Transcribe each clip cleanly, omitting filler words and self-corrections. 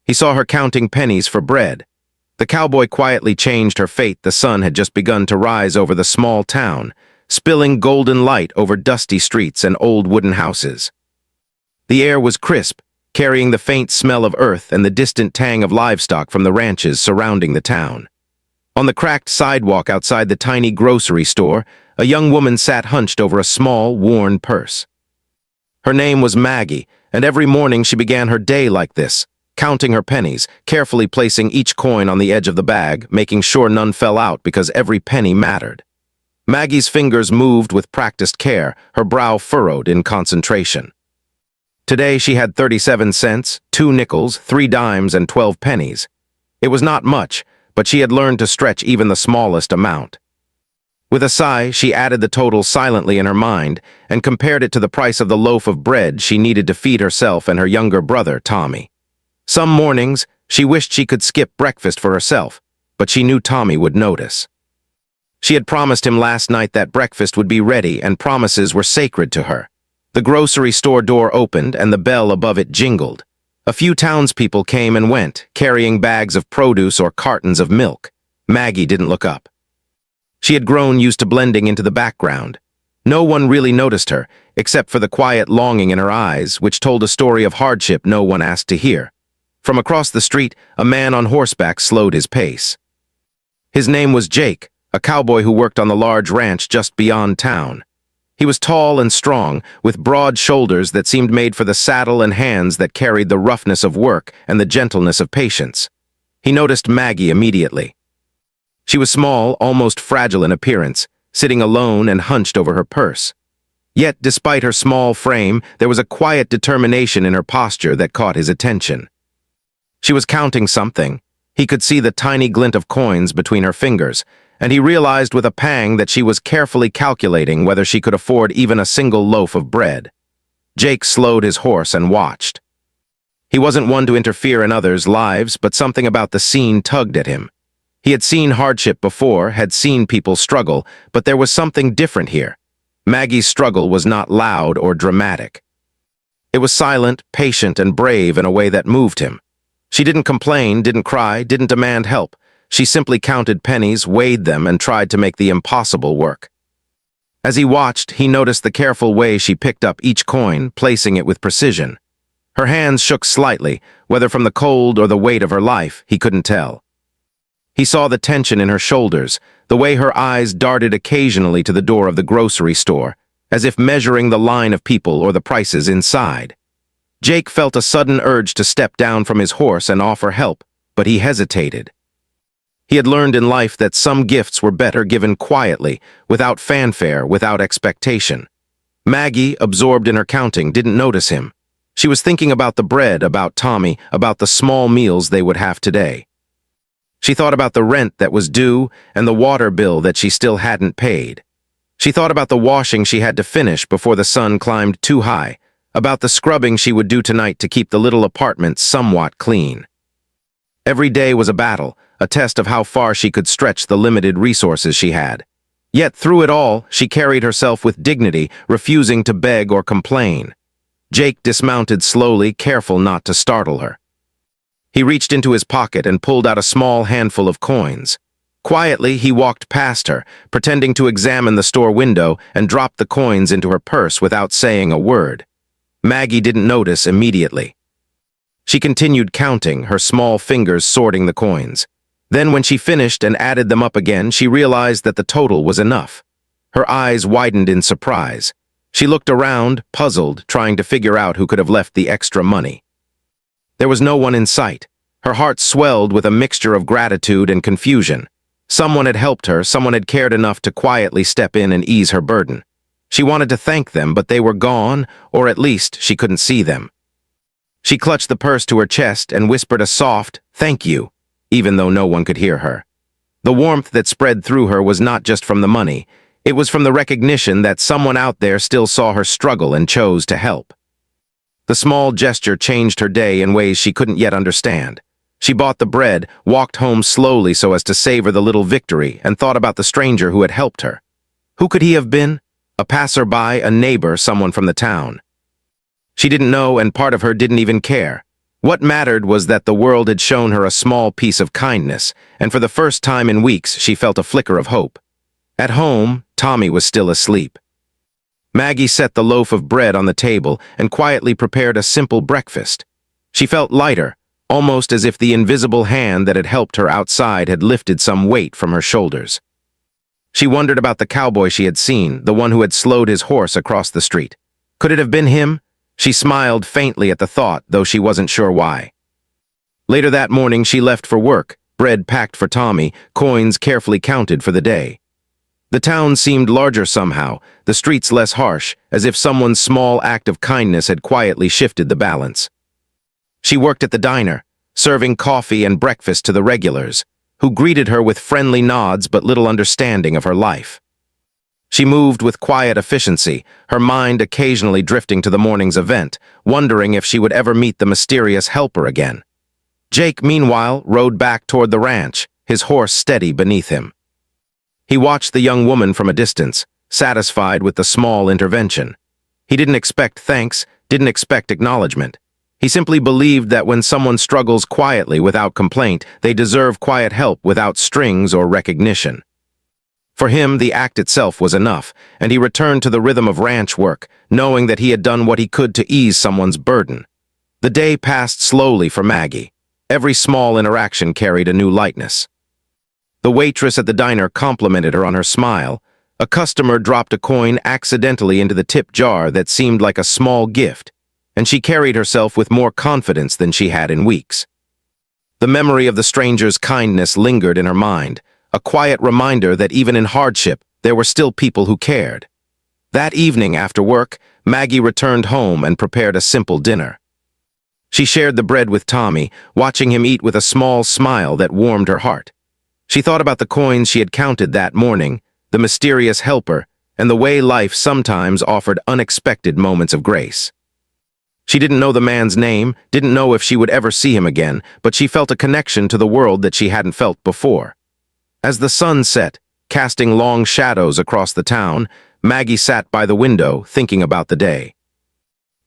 He saw her counting pennies for bread. The cowboy quietly changed her fate. The sun had just begun to rise over the small town, spilling golden light over dusty streets and old wooden houses. The air was crisp, carrying the faint smell of earth and the distant tang of livestock from the ranches surrounding the town. On the cracked sidewalk outside the tiny grocery store, a young woman sat hunched over a small, worn purse. Her name was Maggie, and every morning she began her day like this, counting her pennies, carefully placing each coin on the edge of the bag, making sure none fell out because every penny mattered. Maggie's fingers moved with practiced care, her brow furrowed in concentration. Today she had 37 cents, 2 nickels, 3 dimes, and 12 pennies. It was not much, but she had learned to stretch even the smallest amount. With a sigh, she added the total silently in her mind and compared it to the price of the loaf of bread she needed to feed herself and her younger brother, Tommy. Some mornings, she wished she could skip breakfast for herself, but she knew Tommy would notice. She had promised him last night that breakfast would be ready, and promises were sacred to her. The grocery store door opened and the bell above it jingled. A few townspeople came and went, carrying bags of produce or cartons of milk. Maggie didn't look up. She had grown used to blending into the background. No one really noticed her, except for the quiet longing in her eyes, which told a story of hardship no one asked to hear. From across the street, a man on horseback slowed his pace. His name was Jake, a cowboy who worked on the large ranch just beyond town. He was tall and strong, with broad shoulders that seemed made for the saddle and hands that carried the roughness of work and the gentleness of patience. He noticed Maggie immediately. She was small, almost fragile in appearance, sitting alone and hunched over her purse. Yet, despite her small frame, there was a quiet determination in her posture that caught his attention. She was counting something. He could see the tiny glint of coins between her fingers, and he realized with a pang that she was carefully calculating whether she could afford even a single loaf of bread. Jake slowed his horse and watched. He wasn't one to interfere in others' lives, but something about the scene tugged at him. He had seen hardship before, had seen people struggle, but there was something different here. Maggie's struggle was not loud or dramatic. It was silent, patient, and brave in a way that moved him. She didn't complain, didn't cry, didn't demand help. She simply counted pennies, weighed them, and tried to make the impossible work. As he watched, he noticed the careful way she picked up each coin, placing it with precision. Her hands shook slightly, whether from the cold or the weight of her life, he couldn't tell. He saw the tension in her shoulders, the way her eyes darted occasionally to the door of the grocery store, as if measuring the line of people or the prices inside. Jake felt a sudden urge to step down from his horse and offer help, but he hesitated. He had learned in life that some gifts were better given quietly, without fanfare, without expectation. Maggie, absorbed in her counting, didn't notice him. She was thinking about the bread, about Tommy, about the small meals they would have today. She thought about the rent that was due and the water bill that she still hadn't paid. She thought about the washing she had to finish before the sun climbed too high, about the scrubbing she would do tonight to keep the little apartment somewhat clean. Every day was a battle, a test of how far she could stretch the limited resources she had. Yet through it all, she carried herself with dignity, refusing to beg or complain. Jake dismounted slowly, careful not to startle her. He reached into his pocket and pulled out a small handful of coins. Quietly, he walked past her, pretending to examine the store window, and dropped the coins into her purse without saying a word. Maggie didn't notice immediately. She continued counting, her small fingers sorting the coins. Then when she finished and added them up again, she realized that the total was enough. Her eyes widened in surprise. She looked around, puzzled, trying to figure out who could have left the extra money. There was no one in sight. Her heart swelled with a mixture of gratitude and confusion. Someone had helped her, someone had cared enough to quietly step in and ease her burden. She wanted to thank them, but they were gone, or at least she couldn't see them. She clutched the purse to her chest and whispered a soft, "Thank you," even though no one could hear her. The warmth that spread through her was not just from the money. It was from the recognition that someone out there still saw her struggle and chose to help. The small gesture changed her day in ways she couldn't yet understand. She bought the bread, walked home slowly so as to savor the little victory, and thought about the stranger who had helped her. Who could he have been? A passerby, a neighbor, someone from the town. She didn't know, and part of her didn't even care. What mattered was that the world had shown her a small piece of kindness, and for the first time in weeks she felt a flicker of hope. At home, Tommy was still asleep. Maggie set the loaf of bread on the table and quietly prepared a simple breakfast. She felt lighter, almost as if the invisible hand that had helped her outside had lifted some weight from her shoulders. She wondered about the cowboy she had seen, the one who had slowed his horse across the street. Could it have been him? She smiled faintly at the thought, though she wasn't sure why. Later that morning she left for work, bread packed for Tommy, coins carefully counted for the day. The town seemed larger somehow, the streets less harsh, as if someone's small act of kindness had quietly shifted the balance. She worked at the diner, serving coffee and breakfast to the regulars, who greeted her with friendly nods but little understanding of her life. She moved with quiet efficiency, her mind occasionally drifting to the morning's event, wondering if she would ever meet the mysterious helper again. Jake, meanwhile, rode back toward the ranch, his horse steady beneath him. He watched the young woman from a distance, satisfied with the small intervention. He didn't expect thanks, didn't expect acknowledgement. He simply believed that when someone struggles quietly without complaint, they deserve quiet help without strings or recognition. For him, the act itself was enough, and he returned to the rhythm of ranch work, knowing that he had done what he could to ease someone's burden. The day passed slowly for Maggie. Every small interaction carried a new lightness. The waitress at the diner complimented her on her smile. A customer dropped a coin accidentally into the tip jar that seemed like a small gift, and she carried herself with more confidence than she had in weeks. The memory of the stranger's kindness lingered in her mind, a quiet reminder that even in hardship, there were still people who cared. That evening after work, Maggie returned home and prepared a simple dinner. She shared the bread with Tommy, watching him eat with a small smile that warmed her heart. She thought about the coins she had counted that morning, the mysterious helper, and the way life sometimes offered unexpected moments of grace. She didn't know the man's name, didn't know if she would ever see him again, but she felt a connection to the world that she hadn't felt before. As the sun set, casting long shadows across the town, Maggie sat by the window, thinking about the day.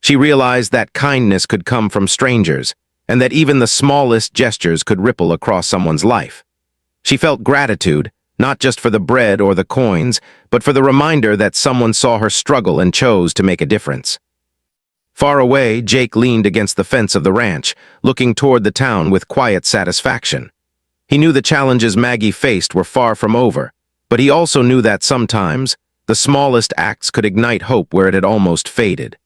She realized that kindness could come from strangers, and that even the smallest gestures could ripple across someone's life. She felt gratitude, not just for the bread or the coins, but for the reminder that someone saw her struggle and chose to make a difference. Far away, Jake leaned against the fence of the ranch, looking toward the town with quiet satisfaction. He knew the challenges Maggie faced were far from over, but he also knew that sometimes, the smallest acts could ignite hope where it had almost faded.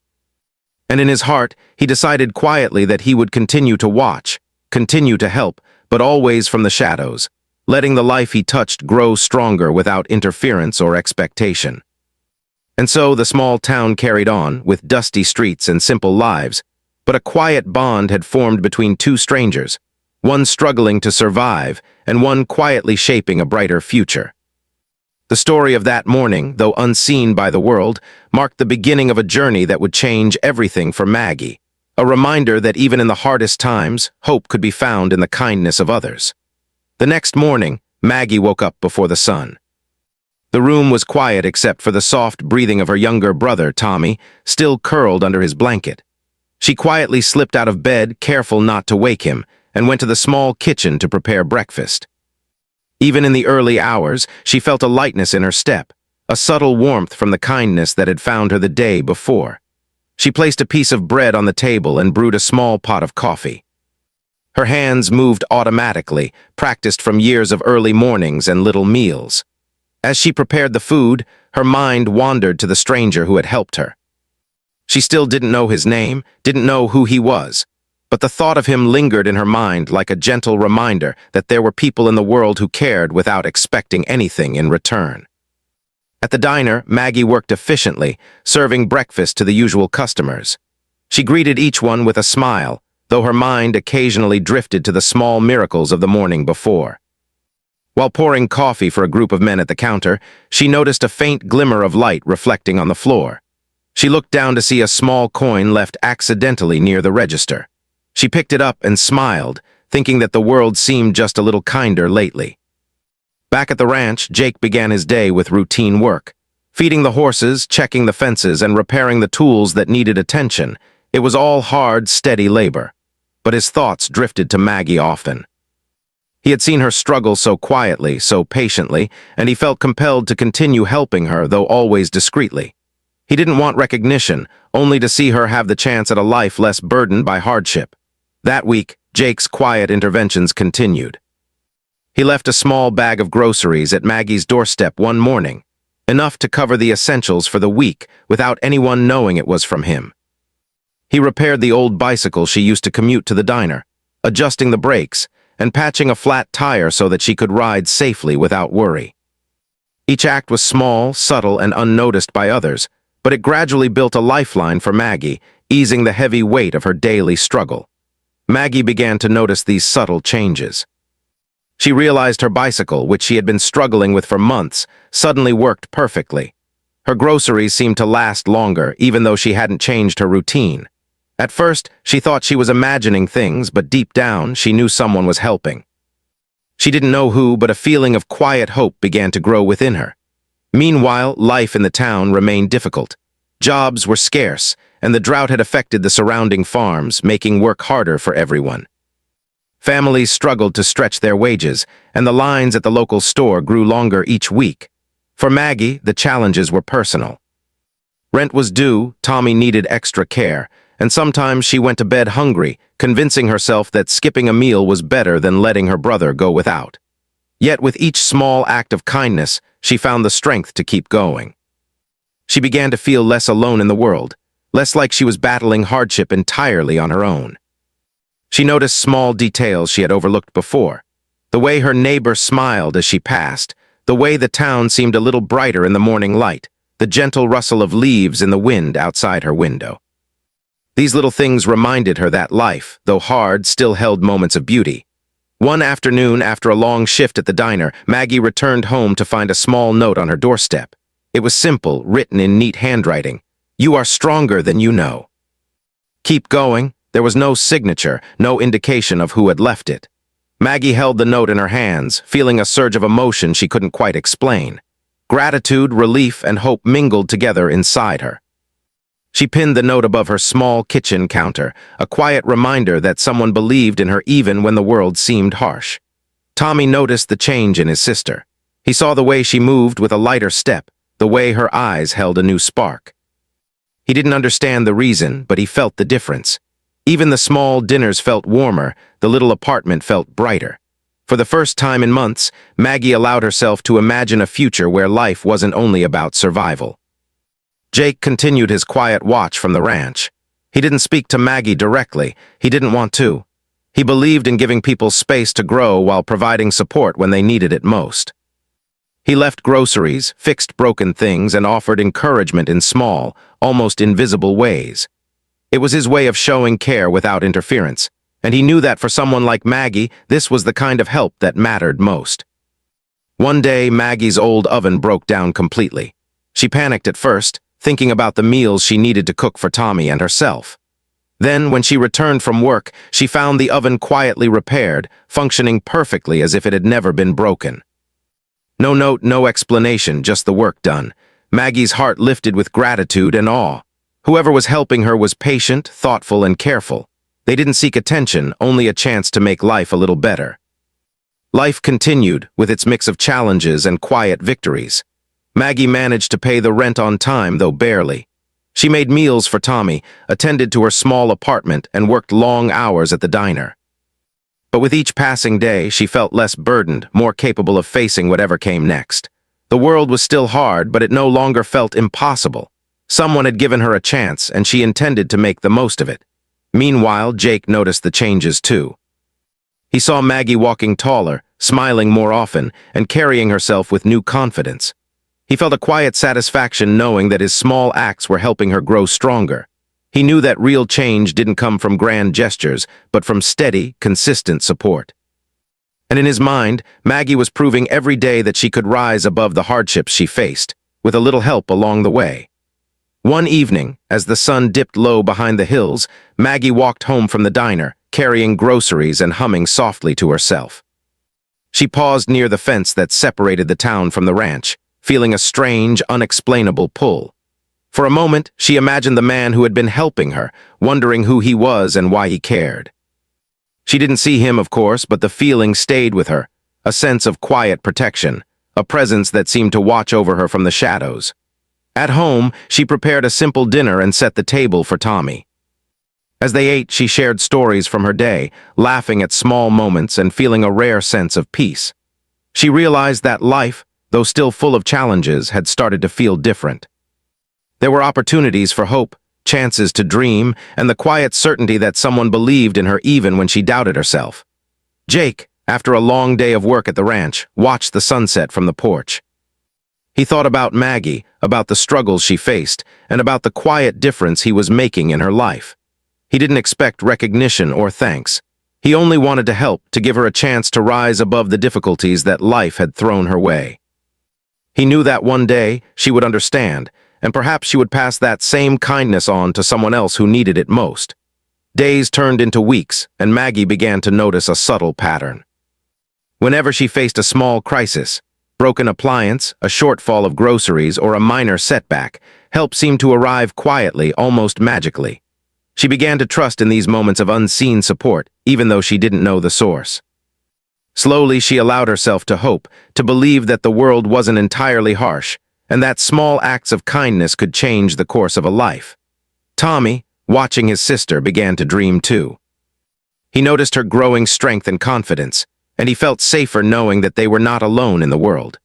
And in his heart, he decided quietly that he would continue to watch, continue to help, but always from the shadows, letting the life he touched grow stronger without interference or expectation. And so the small town carried on, with dusty streets and simple lives, but a quiet bond had formed between two strangers, one struggling to survive and one quietly shaping a brighter future. The story of that morning, though unseen by the world, marked the beginning of a journey that would change everything for Maggie, a reminder that even in the hardest times, hope could be found in the kindness of others. The next morning, Maggie woke up before the sun. The room was quiet except for the soft breathing of her younger brother, Tommy, still curled under his blanket. She quietly slipped out of bed, careful not to wake him, and went to the small kitchen to prepare breakfast. Even in the early hours, she felt a lightness in her step, a subtle warmth from the kindness that had found her the day before. She placed a piece of bread on the table and brewed a small pot of coffee. Her hands moved automatically, practiced from years of early mornings and little meals. As she prepared the food, her mind wandered to the stranger who had helped her. She still didn't know his name, didn't know who he was, but the thought of him lingered in her mind like a gentle reminder that there were people in the world who cared without expecting anything in return. At the diner, Maggie worked efficiently, serving breakfast to the usual customers. She greeted each one with a smile, though her mind occasionally drifted to the small miracles of the morning before. While pouring coffee for a group of men at the counter, she noticed a faint glimmer of light reflecting on the floor. She looked down to see a small coin left accidentally near the register. She picked it up and smiled, thinking that the world seemed just a little kinder lately. Back at the ranch, Jake began his day with routine work. Feeding the horses, checking the fences, and repairing the tools that needed attention. It was all hard, steady labor. but his thoughts drifted to Maggie often. He had seen her struggle so quietly, so patiently, and he felt compelled to continue helping her, though always discreetly. He didn't want recognition, only to see her have the chance at a life less burdened by hardship. That week, Jake's quiet interventions continued. He left a small bag of groceries at Maggie's doorstep one morning, enough to cover the essentials for the week without anyone knowing it was from him. He repaired the old bicycle she used to commute to the diner, adjusting the brakes and patching a flat tire so that she could ride safely without worry. Each act was small, subtle, and unnoticed by others, but it gradually built a lifeline for Maggie, easing the heavy weight of her daily struggle. Maggie began to notice these subtle changes. She realized her bicycle, which she had been struggling with for months, suddenly worked perfectly. Her groceries seemed to last longer, even though she hadn't changed her routine. At first, she thought she was imagining things, but deep down, she knew someone was helping. She didn't know who, but a feeling of quiet hope began to grow within her. Meanwhile, life in the town remained difficult. Jobs were scarce, and the drought had affected the surrounding farms, making work harder for everyone. Families struggled to stretch their wages, and the lines at the local store grew longer each week. For Maggie, the challenges were personal. Rent was due, Tommy needed extra care, and sometimes she went to bed hungry, convincing herself that skipping a meal was better than letting her brother go without. Yet with each small act of kindness, she found the strength to keep going. She began to feel less alone in the world, less like she was battling hardship entirely on her own. She noticed small details she had overlooked before. The way her neighbor smiled as she passed, the way the town seemed a little brighter in the morning light, the gentle rustle of leaves in the wind outside her window. These little things reminded her that life, though hard, still held moments of beauty. One afternoon, after a long shift at the diner, Maggie returned home to find a small note on her doorstep. It was simple, written in neat handwriting. "You are stronger than you know." "Keep going." There was no signature, no indication of who had left it. Maggie held the note in her hands, feeling a surge of emotion she couldn't quite explain. Gratitude, relief, and hope mingled together inside her. She pinned the note above her small kitchen counter, a quiet reminder that someone believed in her even when the world seemed harsh. Tommy noticed the change in his sister. He saw the way she moved with a lighter step, the way her eyes held a new spark. He didn't understand the reason, but he felt the difference. Even the small dinners felt warmer, the little apartment felt brighter. For the first time in months, Maggie allowed herself to imagine a future where life wasn't only about survival. Jake continued his quiet watch from the ranch. He didn't speak to Maggie directly. He didn't want to. He believed in giving people space to grow while providing support when they needed it most. He left groceries, fixed broken things, and offered encouragement in small, almost invisible ways. It was his way of showing care without interference, and he knew that for someone like Maggie, this was the kind of help that mattered most. One day, Maggie's old oven broke down completely. She panicked at first, thinking about the meals she needed to cook for Tommy and herself. Then, when she returned from work, she found the oven quietly repaired, functioning perfectly as if it had never been broken. No note, no explanation, just the work done. Maggie's heart lifted with gratitude and awe. Whoever was helping her was patient, thoughtful, and careful. They didn't seek attention, only a chance to make life a little better. Life continued, with its mix of challenges and quiet victories. Maggie managed to pay the rent on time, though barely. She made meals for Tommy, attended to her small apartment, and worked long hours at the diner. But with each passing day, she felt less burdened, more capable of facing whatever came next. The world was still hard, but it no longer felt impossible. Someone had given her a chance, and she intended to make the most of it. Meanwhile, Jake noticed the changes too. He saw Maggie walking taller, smiling more often, and carrying herself with new confidence. He felt a quiet satisfaction knowing that his small acts were helping her grow stronger. He knew that real change didn't come from grand gestures, but from steady, consistent support. And in his mind, Maggie was proving every day that she could rise above the hardships she faced, with a little help along the way. One evening, as the sun dipped low behind the hills, Maggie walked home from the diner, carrying groceries and humming softly to herself. She paused near the fence that separated the town from the ranch, feeling a strange, unexplainable pull. For a moment, she imagined the man who had been helping her, wondering who he was and why he cared. She didn't see him, of course, but the feeling stayed with her, a sense of quiet protection, a presence that seemed to watch over her from the shadows. At home, she prepared a simple dinner and set the table for Tommy. As they ate, she shared stories from her day, laughing at small moments and feeling a rare sense of peace. She realized that life, though still full of challenges, had started to feel different. There were opportunities for hope, chances to dream, and the quiet certainty that someone believed in her even when she doubted herself. Jake, after a long day of work at the ranch, watched the sunset from the porch. He thought about Maggie, about the struggles she faced, and about the quiet difference he was making in her life. He didn't expect recognition or thanks. He only wanted to help, to give her a chance to rise above the difficulties that life had thrown her way. He knew that one day she would understand, and perhaps she would pass that same kindness on to someone else who needed it most. Days turned into weeks, and Maggie began to notice a subtle pattern. Whenever she faced a small crisis, broken appliance, a shortfall of groceries, or a minor setback, help seemed to arrive quietly, almost magically. She began to trust in these moments of unseen support, even though she didn't know the source. Slowly, she allowed herself to hope, to believe that the world wasn't entirely harsh, and that small acts of kindness could change the course of a life. Tommy, watching his sister, began to dream too. He noticed her growing strength and confidence, and he felt safer knowing that they were not alone in the world.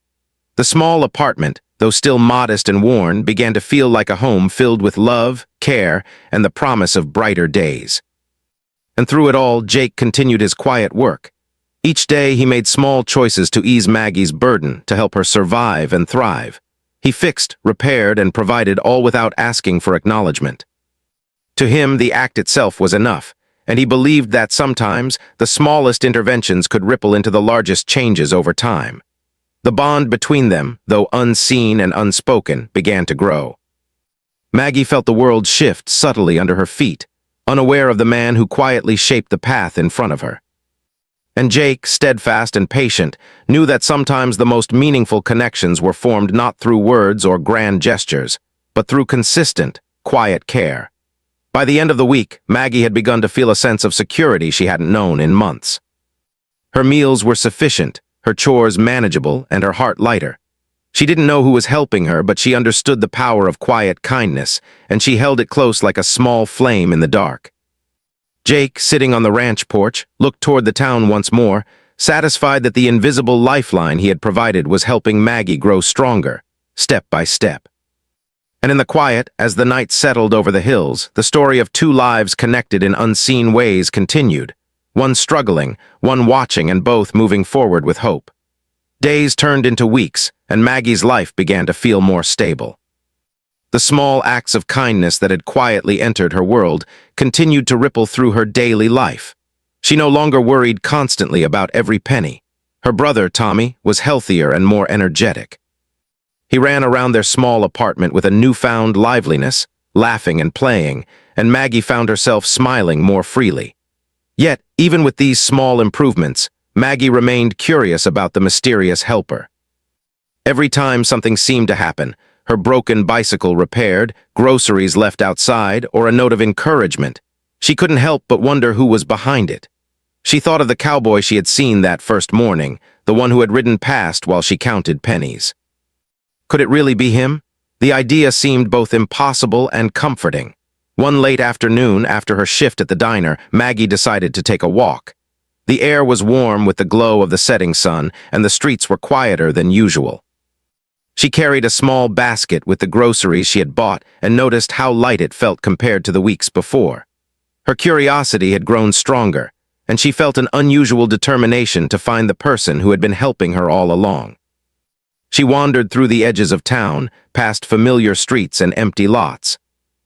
The small apartment, though still modest and worn, began to feel like a home filled with love, care, and the promise of brighter days. And through it all, Jake continued his quiet work. Each day, he made small choices to ease Maggie's burden, to help her survive and thrive. He fixed, repaired, and provided, all without asking for acknowledgement. To him, the act itself was enough, and he believed that sometimes the smallest interventions could ripple into the largest changes over time. The bond between them, though unseen and unspoken, began to grow. Maggie felt the world shift subtly under her feet, unaware of the man who quietly shaped the path in front of her. And Jake, steadfast and patient, knew that sometimes the most meaningful connections were formed not through words or grand gestures, but through consistent, quiet care. By the end of the week, Maggie had begun to feel a sense of security she hadn't known in months. Her meals were sufficient, her chores manageable, and her heart lighter. She didn't know who was helping her, but she understood the power of quiet kindness, and she held it close like a small flame in the dark. Jake, sitting on the ranch porch, looked toward the town once more, satisfied that the invisible lifeline he had provided was helping Maggie grow stronger, step by step. And in the quiet, as the night settled over the hills, the story of two lives connected in unseen ways continued, one struggling, one watching, and both moving forward with hope. Days turned into weeks, and Maggie's life began to feel more stable. The small acts of kindness that had quietly entered her world continued to ripple through her daily life. She no longer worried constantly about every penny. Her brother, Tommy, was healthier and more energetic. He ran around their small apartment with a newfound liveliness, laughing and playing, and Maggie found herself smiling more freely. Yet, even with these small improvements, Maggie remained curious about the mysterious helper. Every time something seemed to happen, her broken bicycle repaired, groceries left outside, or a note of encouragement, she couldn't help but wonder who was behind it. She thought of the cowboy she had seen that first morning, the one who had ridden past while she counted pennies. Could it really be him? The idea seemed both impossible and comforting. One late afternoon, after her shift at the diner, Maggie decided to take a walk. The air was warm with the glow of the setting sun, and the streets were quieter than usual. She carried a small basket with the groceries she had bought and noticed how light it felt compared to the weeks before. Her curiosity had grown stronger, and she felt an unusual determination to find the person who had been helping her all along. She wandered through the edges of town, past familiar streets and empty lots.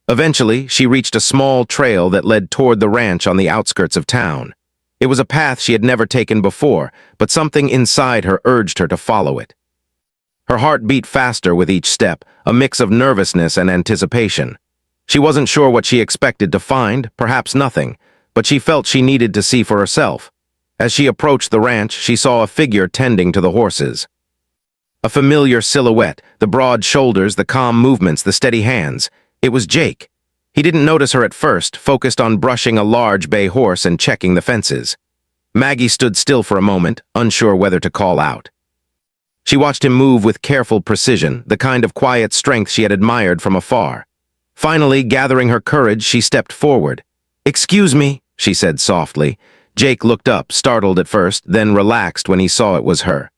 Eventually, she reached a small trail that led toward the ranch on the outskirts of town. It was a path she had never taken before, but something inside her urged her to follow it. Her heart beat faster with each step, a mix of nervousness and anticipation. She wasn't sure what she expected to find, perhaps nothing, but she felt she needed to see for herself. As she approached the ranch, she saw a figure tending to the horses. A familiar silhouette, the broad shoulders, the calm movements, the steady hands. It was Jake. He didn't notice her at first, focused on brushing a large bay horse and checking the fences. Maggie stood still for a moment, unsure whether to call out. She watched him move with careful precision, the kind of quiet strength she had admired from afar. Finally, gathering her courage, she stepped forward. "Excuse me," she said softly. Jake looked up, startled at first, then relaxed when he saw it was her.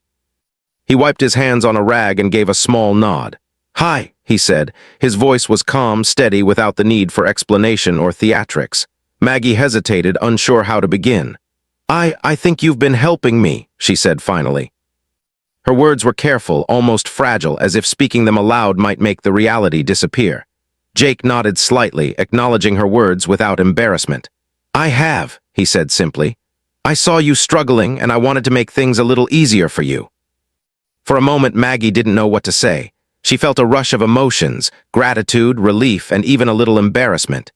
He wiped his hands on a rag and gave a small nod. "Hi," he said. His voice was calm, steady, without the need for explanation or theatrics. Maggie hesitated, unsure how to begin. I think you've been helping me," she said finally. Her words were careful, almost fragile, as if speaking them aloud might make the reality disappear. Jake nodded slightly, acknowledging her words without embarrassment. "I have," he said simply. "I saw you struggling, and I wanted to make things a little easier for you." For a moment, Maggie didn't know what to say. She felt a rush of emotions, gratitude, relief, and even a little embarrassment.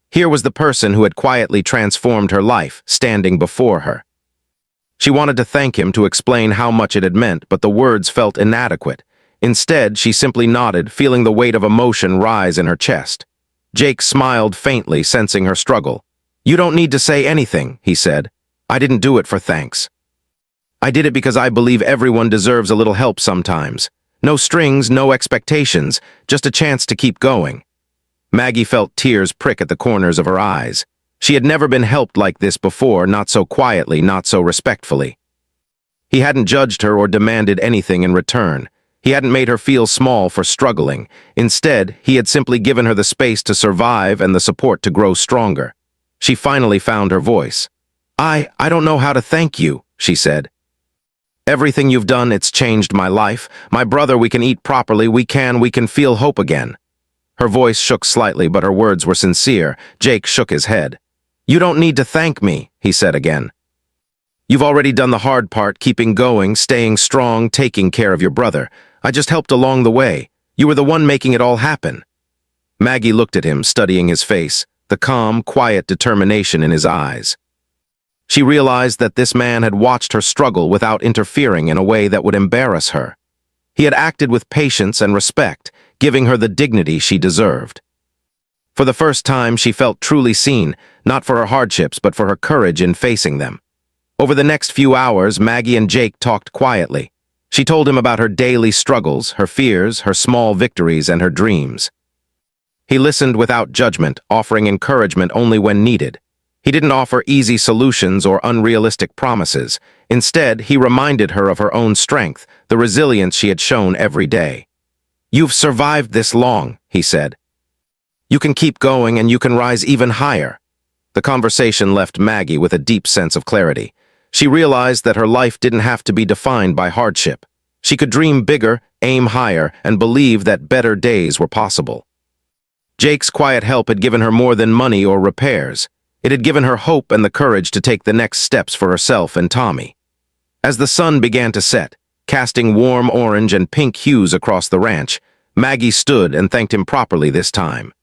Here was the person who had quietly transformed her life, standing before her. She wanted to thank him, to explain how much it had meant, but the words felt inadequate. Instead, she simply nodded, feeling the weight of emotion rise in her chest. Jake smiled faintly, sensing her struggle. "You don't need to say anything," he said. "I didn't do it for thanks. I did it because I believe everyone deserves a little help sometimes. No strings, no expectations, just a chance to keep going." Maggie felt tears prick at the corners of her eyes. She had never been helped like this before, not so quietly, not so respectfully. He hadn't judged her or demanded anything in return. He hadn't made her feel small for struggling. Instead, he had simply given her the space to survive and the support to grow stronger. She finally found her voice. I don't know how to thank you," she said. "Everything you've done, it's changed my life. My brother, we can eat properly, we can feel hope again." Her voice shook slightly, but her words were sincere. Jake shook his head. "You don't need to thank me," he said again. "You've already done the hard part, keeping going, staying strong, taking care of your brother. I just helped along the way. You were the one making it all happen." Maggie looked at him, studying his face, the calm, quiet determination in his eyes. She realized that this man had watched her struggle without interfering in a way that would embarrass her. He had acted with patience and respect, giving her the dignity she deserved. For the first time, she felt truly seen, not for her hardships, but for her courage in facing them. Over the next few hours, Maggie and Jake talked quietly. She told him about her daily struggles, her fears, her small victories, and her dreams. He listened without judgment, offering encouragement only when needed. He didn't offer easy solutions or unrealistic promises. Instead, he reminded her of her own strength, the resilience she had shown every day. "You've survived this long," he said. "You can keep going and you can rise even higher." The conversation left Maggie with a deep sense of clarity. She realized that her life didn't have to be defined by hardship. She could dream bigger, aim higher, and believe that better days were possible. Jake's quiet help had given her more than money or repairs. It had given her hope and the courage to take the next steps for herself and Tommy. As the sun began to set, casting warm orange and pink hues across the ranch, Maggie stood and thanked him properly this time.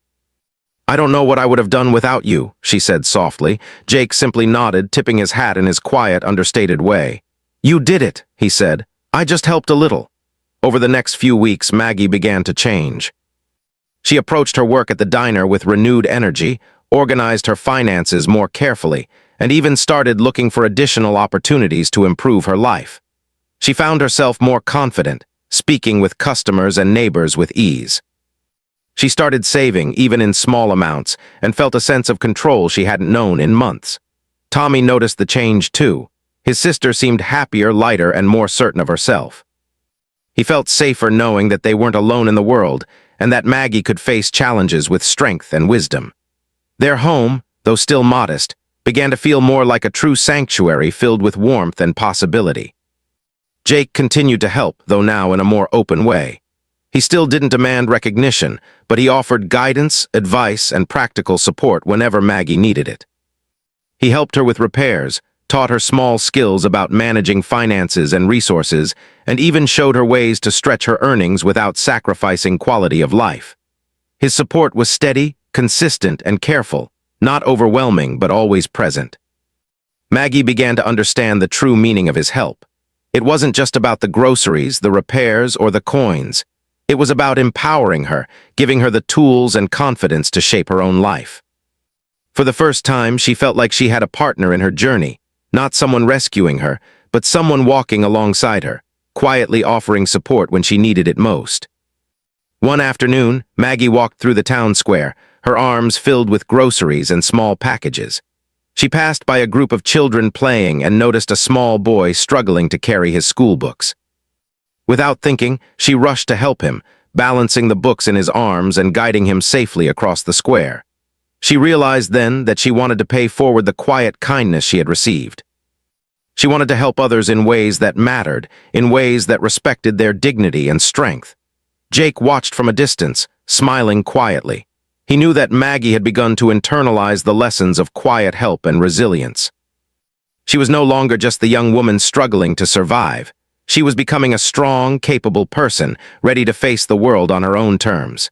"I don't know what I would have done without you," she said softly. Jake simply nodded, tipping his hat in his quiet, understated way. "You did it," he said. "I just helped a little." Over the next few weeks, Maggie began to change. She approached her work at the diner with renewed energy, organized her finances more carefully, and even started looking for additional opportunities to improve her life. She found herself more confident, speaking with customers and neighbors with ease. She started saving, even in small amounts, and felt a sense of control she hadn't known in months. Tommy noticed the change too. His sister seemed happier, lighter, and more certain of herself. He felt safer knowing that they weren't alone in the world, and that Maggie could face challenges with strength and wisdom. Their home, though still modest, began to feel more like a true sanctuary filled with warmth and possibility. Jake continued to help, though now in a more open way. He still didn't demand recognition, but he offered guidance, advice, and practical support whenever Maggie needed it. He helped her with repairs, taught her small skills about managing finances and resources, and even showed her ways to stretch her earnings without sacrificing quality of life. His support was steady, consistent, and careful, not overwhelming but always present. Maggie began to understand the true meaning of his help. It wasn't just about the groceries, the repairs, or the coins. It was about empowering her, giving her the tools and confidence to shape her own life. For the first time, she felt like she had a partner in her journey, Not someone rescuing her, but someone walking alongside her, quietly offering support when she needed it most. One afternoon, Maggie walked through the town square, her arms filled with groceries and small packages. She passed by a group of children playing and noticed a small boy struggling to carry his school books. Without thinking, she rushed to help him, balancing the books in his arms and guiding him safely across the square. She realized then that she wanted to pay forward the quiet kindness she had received. She wanted to help others in ways that mattered, in ways that respected their dignity and strength. Jake watched from a distance, smiling quietly. He knew that Maggie had begun to internalize the lessons of quiet help and resilience. She was no longer just the young woman struggling to survive. She was becoming a strong, capable person, ready to face the world on her own terms.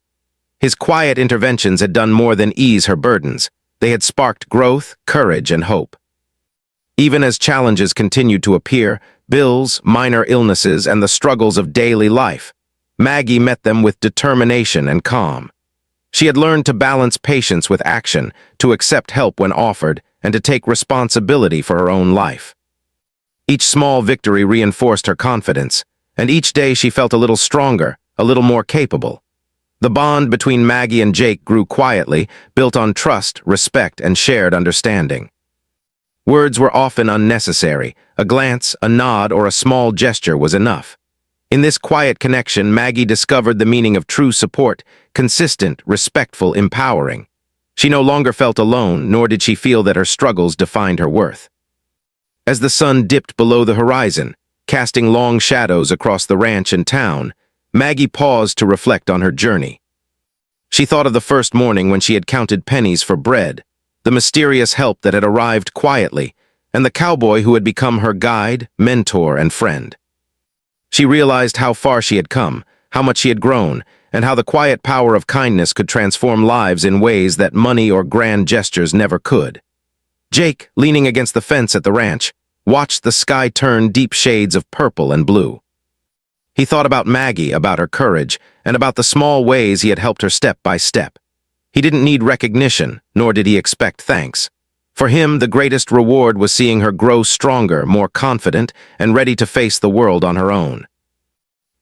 His quiet interventions had done more than ease her burdens. They had sparked growth, courage, and hope. Even as challenges continued to appear, bills, minor illnesses, and the struggles of daily life, Maggie met them with determination and calm. She had learned to balance patience with action, to accept help when offered, and to take responsibility for her own life. Each small victory reinforced her confidence, and each day she felt a little stronger, a little more capable. The bond between Maggie and Jake grew quietly, built on trust, respect, and shared understanding. Words were often unnecessary. A glance, a nod, or a small gesture was enough. In this quiet connection, Maggie discovered the meaning of true support, consistent, respectful, empowering. She no longer felt alone, nor did she feel that her struggles defined her worth. As the sun dipped below the horizon, casting long shadows across the ranch and town, Maggie paused to reflect on her journey. She thought of the first morning when she had counted pennies for bread, the mysterious help that had arrived quietly, and the cowboy who had become her guide, mentor, and friend. She realized how far she had come, how much she had grown, and how the quiet power of kindness could transform lives in ways that money or grand gestures never could. Jake, leaning against the fence at the ranch, watched the sky turn deep shades of purple and blue. He thought about Maggie, about her courage, and about the small ways he had helped her step by step. He didn't need recognition, nor did he expect thanks. For him, the greatest reward was seeing her grow stronger, more confident, and ready to face the world on her own.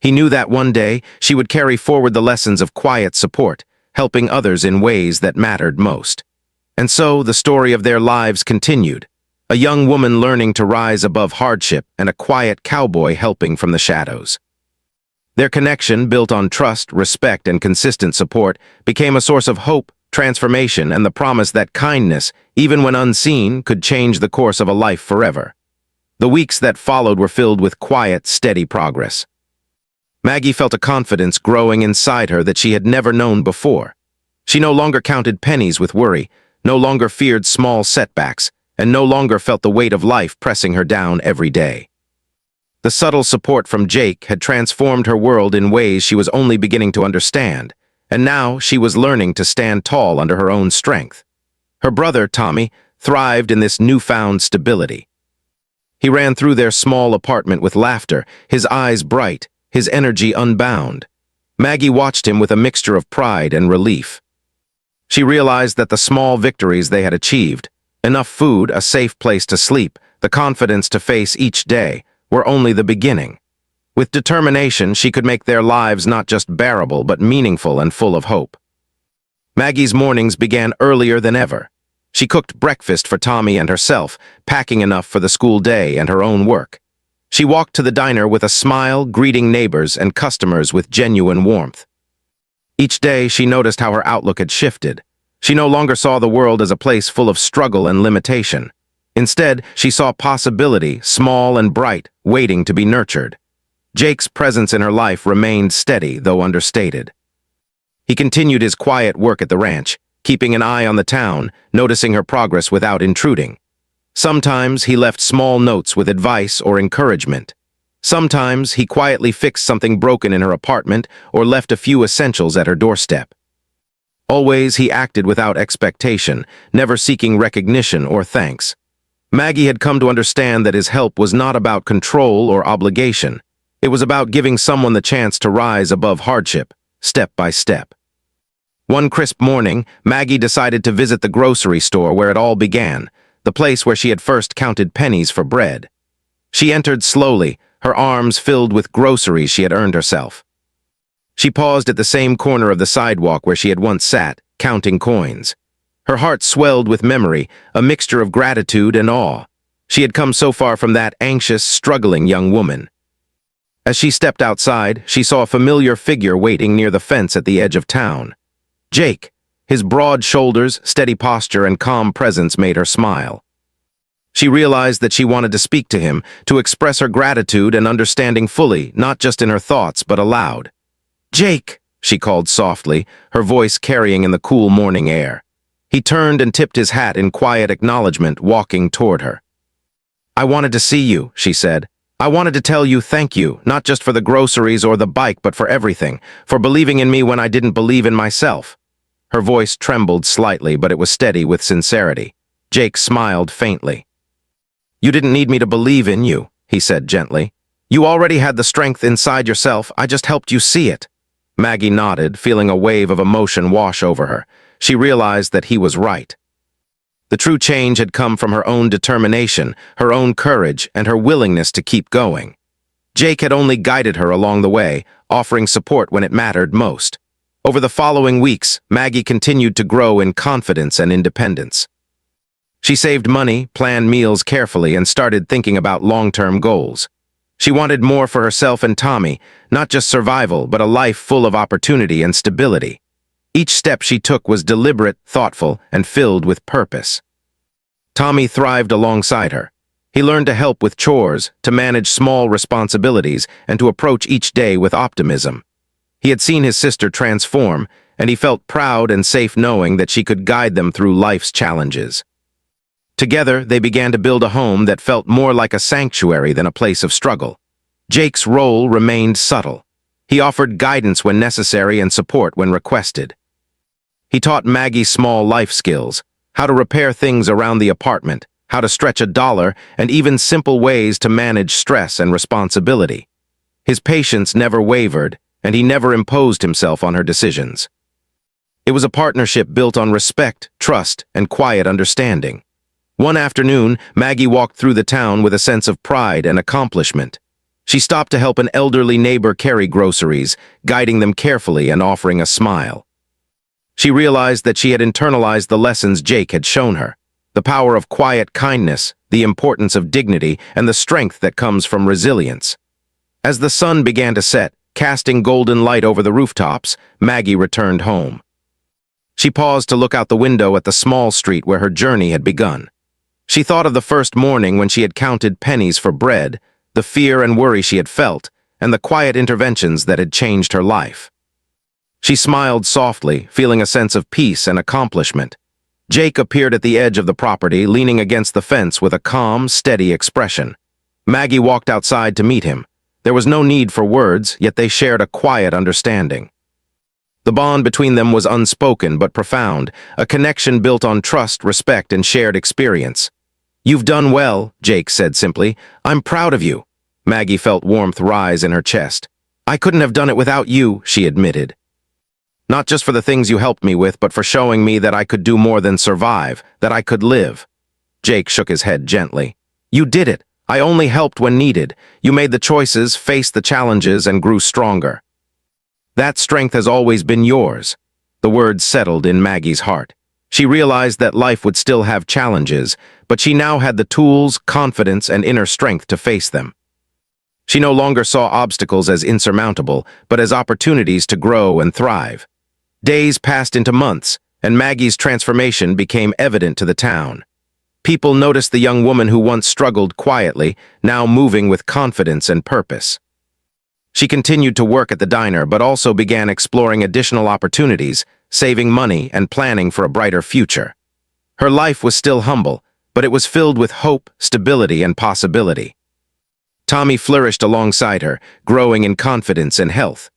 He knew that one day she would carry forward the lessons of quiet support, helping others in ways that mattered most. And so the story of their lives continued, a young woman learning to rise above hardship and a quiet cowboy helping from the shadows. Their connection, built on trust, respect, and consistent support, became a source of hope, transformation, and the promise that kindness, even when unseen, could change the course of a life forever. The weeks that followed were filled with quiet, steady progress. Maggie felt a confidence growing inside her that she had never known before. She no longer counted pennies with worry, no longer feared small setbacks, and no longer felt the weight of life pressing her down every day. The subtle support from Jake had transformed her world in ways she was only beginning to understand, and now she was learning to stand tall under her own strength. Her brother, Tommy, thrived in this newfound stability. He ran through their small apartment with laughter, his eyes bright, his energy unbound. Maggie watched him with a mixture of pride and relief. She realized that the small victories they had achieved, enough food, a safe place to sleep, the confidence to face each day, were only the beginning. With determination, she could make their lives not just bearable, but meaningful and full of hope. Maggie's mornings began earlier than ever. She cooked breakfast for Tommy and herself, packing enough for the school day and her own work. She walked to the diner with a smile, greeting neighbors and customers with genuine warmth. Each day, she noticed how her outlook had shifted. She no longer saw the world as a place full of struggle and limitation. Instead, she saw possibility, small and bright, waiting to be nurtured. Jake's presence in her life remained steady, though understated. He continued his quiet work at the ranch, keeping an eye on the town, noticing her progress without intruding. Sometimes he left small notes with advice or encouragement. Sometimes he quietly fixed something broken in her apartment or left a few essentials at her doorstep. Always he acted without expectation, never seeking recognition or thanks. Maggie had come to understand that his help was not about control or obligation. It was about giving someone the chance to rise above hardship, step by step. One crisp morning, Maggie decided to visit the grocery store where it all began, the place where she had first counted pennies for bread. She entered slowly, her arms filled with groceries she had earned herself. She paused at the same corner of the sidewalk where she had once sat, counting coins. Her heart swelled with memory, a mixture of gratitude and awe. She had come so far from that anxious, struggling young woman. As she stepped outside, she saw a familiar figure waiting near the fence at the edge of town. Jake. His broad shoulders, steady posture, and calm presence made her smile. She realized that she wanted to speak to him, to express her gratitude and understanding fully, not just in her thoughts, but aloud. "Jake," she called softly, her voice carrying in the cool morning air. He turned and tipped his hat in quiet acknowledgement, walking toward her. "I wanted to see you," she said. "I wanted to tell you thank you, not just for the groceries or the bike, but for everything, for believing in me when I didn't believe in myself." Her voice trembled slightly, but it was steady with sincerity. Jake smiled faintly. "You didn't need me to believe in you," he said gently. "You already had the strength inside yourself, I just helped you see it." Maggie nodded, feeling a wave of emotion wash over her. She realized that he was right. The true change had come from her own determination, her own courage, and her willingness to keep going. Jake had only guided her along the way, offering support when it mattered most. Over the following weeks, Maggie continued to grow in confidence and independence. She saved money, planned meals carefully, and started thinking about long-term goals. She wanted more for herself and Tommy, not just survival, but a life full of opportunity and stability. Each step she took was deliberate, thoughtful, and filled with purpose. Tommy thrived alongside her. He learned to help with chores, to manage small responsibilities, and to approach each day with optimism. He had seen his sister transform, and he felt proud and safe knowing that she could guide them through life's challenges. Together, they began to build a home that felt more like a sanctuary than a place of struggle. Jake's role remained subtle. He offered guidance when necessary and support when requested. He taught Maggie small life skills, how to repair things around the apartment, how to stretch a dollar, and even simple ways to manage stress and responsibility. His patience never wavered, and he never imposed himself on her decisions. It was a partnership built on respect, trust, and quiet understanding. One afternoon, Maggie walked through the town with a sense of pride and accomplishment. She stopped to help an elderly neighbor carry groceries, guiding them carefully and offering a smile. She realized that she had internalized the lessons Jake had shown her, the power of quiet kindness, the importance of dignity, and the strength that comes from resilience. As the sun began to set, casting golden light over the rooftops, Maggie returned home. She paused to look out the window at the small street where her journey had begun. She thought of the first morning when she had counted pennies for bread, the fear and worry she had felt, and the quiet interventions that had changed her life. She smiled softly, feeling a sense of peace and accomplishment. Jake appeared at the edge of the property, leaning against the fence with a calm, steady expression. Maggie walked outside to meet him. There was no need for words, yet they shared a quiet understanding. The bond between them was unspoken but profound, a connection built on trust, respect, and shared experience. "You've done well," Jake said simply. "I'm proud of you." Maggie felt warmth rise in her chest. "I couldn't have done it without you," she admitted. "Not just for the things you helped me with, but for showing me that I could do more than survive, that I could live." Jake shook his head gently. "You did it. I only helped when needed. You made the choices, faced the challenges, and grew stronger. That strength has always been yours." The words settled in Maggie's heart. She realized that life would still have challenges, but she now had the tools, confidence, and inner strength to face them. She no longer saw obstacles as insurmountable, but as opportunities to grow and thrive. Days passed into months, and Maggie's transformation became evident to the town. People noticed the young woman who once struggled quietly, now moving with confidence and purpose. She continued to work at the diner, but also began exploring additional opportunities, saving money and planning for a brighter future. Her life was still humble, but it was filled with hope, stability, and possibility. Tommy flourished alongside her, growing in confidence and health.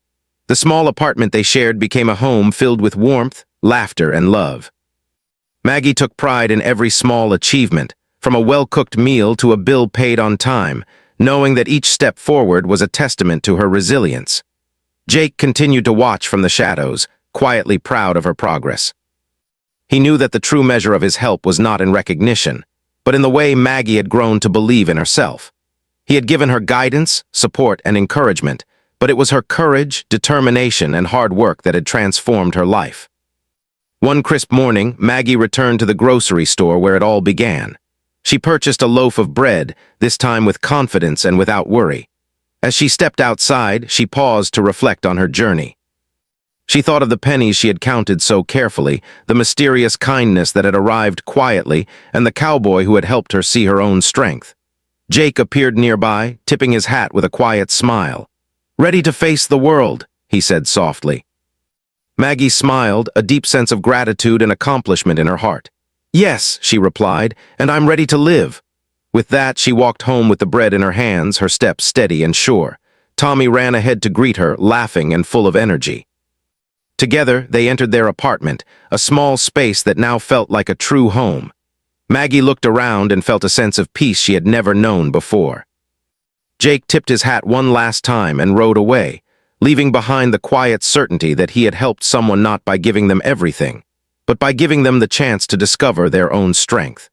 The small apartment they shared became a home filled with warmth, laughter, and love. Maggie took pride in every small achievement, from a well-cooked meal to a bill paid on time, knowing that each step forward was a testament to her resilience. Jake continued to watch from the shadows, quietly proud of her progress. He knew that the true measure of his help was not in recognition, but in the way Maggie had grown to believe in herself. He had given her guidance, support, and encouragement, but it was her courage, determination, and hard work that had transformed her life. One crisp morning, Maggie returned to the grocery store where it all began. She purchased a loaf of bread, this time with confidence and without worry. As she stepped outside, she paused to reflect on her journey. She thought of the pennies she had counted so carefully, the mysterious kindness that had arrived quietly, and the cowboy who had helped her see her own strength. Jake appeared nearby, tipping his hat with a quiet smile. "Ready to face the world," he said softly. Maggie smiled, a deep sense of gratitude and accomplishment in her heart. "Yes," she replied, "and I'm ready to live." With that, she walked home with the bread in her hands, her steps steady and sure. Tommy ran ahead to greet her, laughing and full of energy. Together, they entered their apartment, a small space that now felt like a true home. Maggie looked around and felt a sense of peace she had never known before. Jake tipped his hat one last time and rode away, leaving behind the quiet certainty that he had helped someone not by giving them everything, but by giving them the chance to discover their own strength.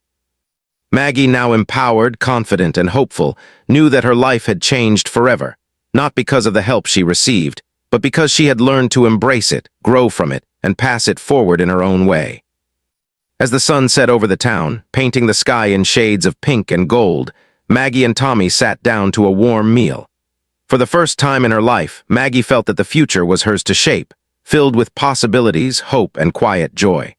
Maggie, now empowered, confident, and hopeful, knew that her life had changed forever, not because of the help she received, but because she had learned to embrace it, grow from it, and pass it forward in her own way. As the sun set over the town, painting the sky in shades of pink and gold, Maggie and Tommy sat down to a warm meal. For the first time in her life, Maggie felt that the future was hers to shape, filled with possibilities, hope, and quiet joy.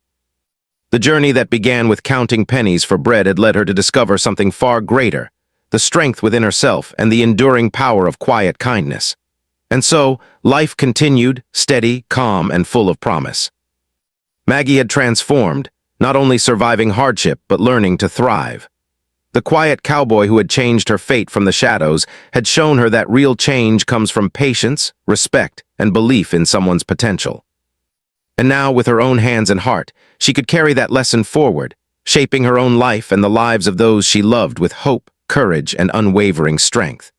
The journey that began with counting pennies for bread had led her to discover something far greater, the strength within herself and the enduring power of quiet kindness. And so, life continued, steady, calm, and full of promise. Maggie had transformed, not only surviving hardship but learning to thrive. The quiet cowboy who had changed her fate from the shadows had shown her that real change comes from patience, respect, and belief in someone's potential. And now, with her own hands and heart, she could carry that lesson forward, shaping her own life and the lives of those she loved with hope, courage, and unwavering strength.